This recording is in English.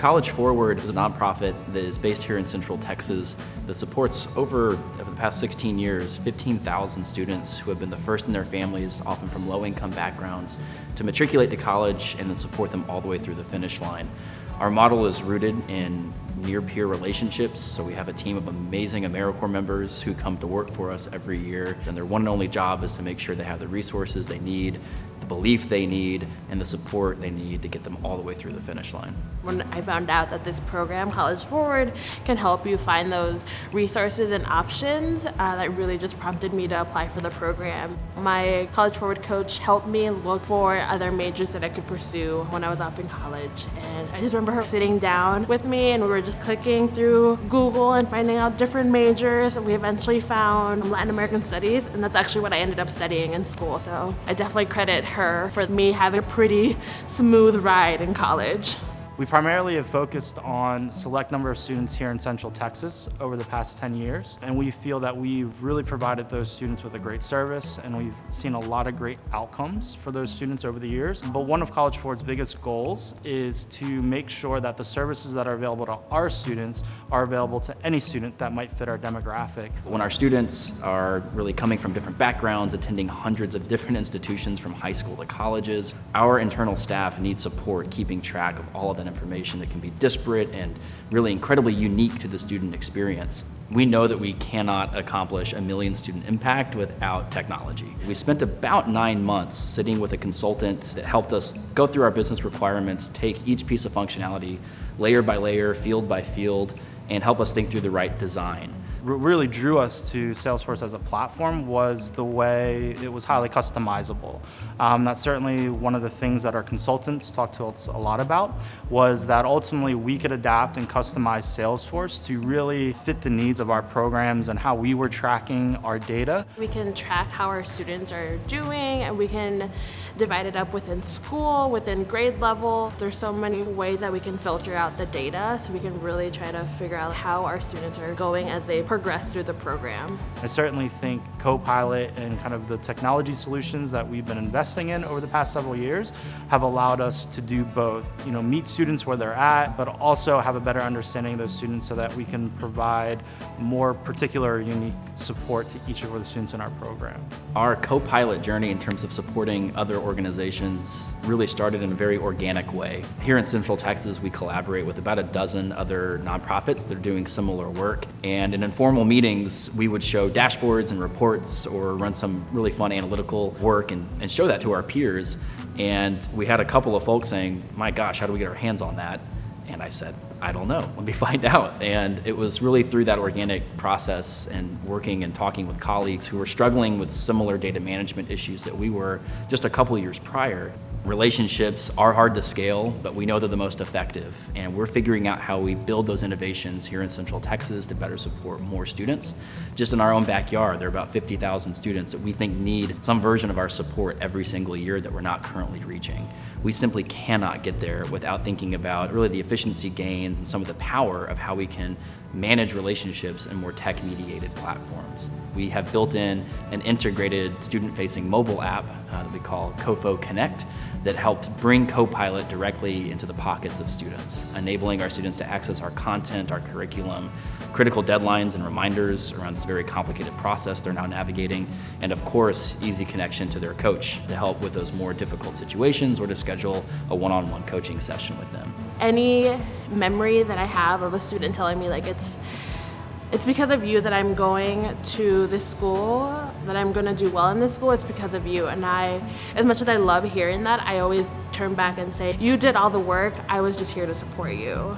College Forward is a nonprofit that is based here in Central Texas that supports over the past 16 years, 15,000 students who have been the first in their families, often from low-income backgrounds, to matriculate to college and then support them all the way through the finish line. Our model is rooted in near-peer relationships, so we have a team of amazing AmeriCorps members who come to work for us every year, and their one and only job is to make sure they have the resources they need, the belief they need, and the support they need to get them all the way through the finish line. When I found out that this program, College Forward, can help you find those resources and options, that really just prompted me to apply for the program. My College Forward coach helped me look for other majors that I could pursue when I was off in college. And I just remember her sitting down with me and we were just clicking through Google and finding out different majors. And we eventually found Latin American Studies, and that's actually what I ended up studying in school. So I definitely credit her for me having a pretty smooth ride in college. We primarily have focused on select number of students here in Central Texas over the past 10 years, and we feel that we've really provided those students with a great service, and we've seen a lot of great outcomes for those students over the years. But one of College Forward's biggest goals is to make sure that the services that are available to our students are available to any student that might fit our demographic. When our students are really coming from different backgrounds, attending hundreds of different institutions from high school to colleges, our internal staff need support keeping track of all of that information that can be disparate and really incredibly unique to the student experience. We know that we cannot accomplish a million student impact without technology. We spent about 9 months sitting with a consultant that helped us go through our business requirements, take each piece of functionality layer by layer, field by field, and help us think through the right design. What really drew us to Salesforce as a platform was the way it was highly customizable. That's certainly one of the things that our consultants talked to us a lot about, was that ultimately we could adapt and customize Salesforce to really fit the needs of our programs and how we were tracking our data. We can track how our students are doing, and we can divide it up within school, within grade level. There's so many ways that we can filter out the data, so we can really try to figure out how our students are going as they progress through the program. I certainly think CoPilot and kind of the technology solutions that we've been investing in over the past several years have allowed us to do both, meet students where they're at, but also have a better understanding of those students so that we can provide more particular, unique support to each of the students in our program. Our CoPilot journey in terms of supporting other organizations really started in a very organic way. Here in Central Texas, we collaborate with about a dozen other nonprofits that are doing similar work. And in informal meetings, we would show dashboards and reports or run some really fun analytical work and show that to our peers. And we had a couple of folks saying, my gosh, how do we get our hands on that? And I said, I don't know, let me find out. And it was really through that organic process and working and talking with colleagues who were struggling with similar data management issues that we were just a couple of years prior. Relationships are hard to scale, but we know they're the most effective. And we're figuring out how we build those innovations here in Central Texas to better support more students. Just in our own backyard, there are about 50,000 students that we think need some version of our support every single year that we're not currently reaching. We simply cannot get there without thinking about really the efficiency gains and some of the power of how we can manage relationships in more tech-mediated platforms. We have built in an integrated student-facing mobile app that we call CoFo Connect that helps bring CoPilot directly into the pockets of students, enabling our students to access our content, our curriculum, critical deadlines and reminders around this very complicated process they're now navigating, and of course, easy connection to their coach to help with those more difficult situations or to schedule a one-on-one coaching session with them. Any memory that I have of a student telling me it's because of you that I'm going to this school, that I'm going to do well in this school, it's because of you. And as much as I love hearing that, I always turn back and say, you did all the work, I was just here to support you.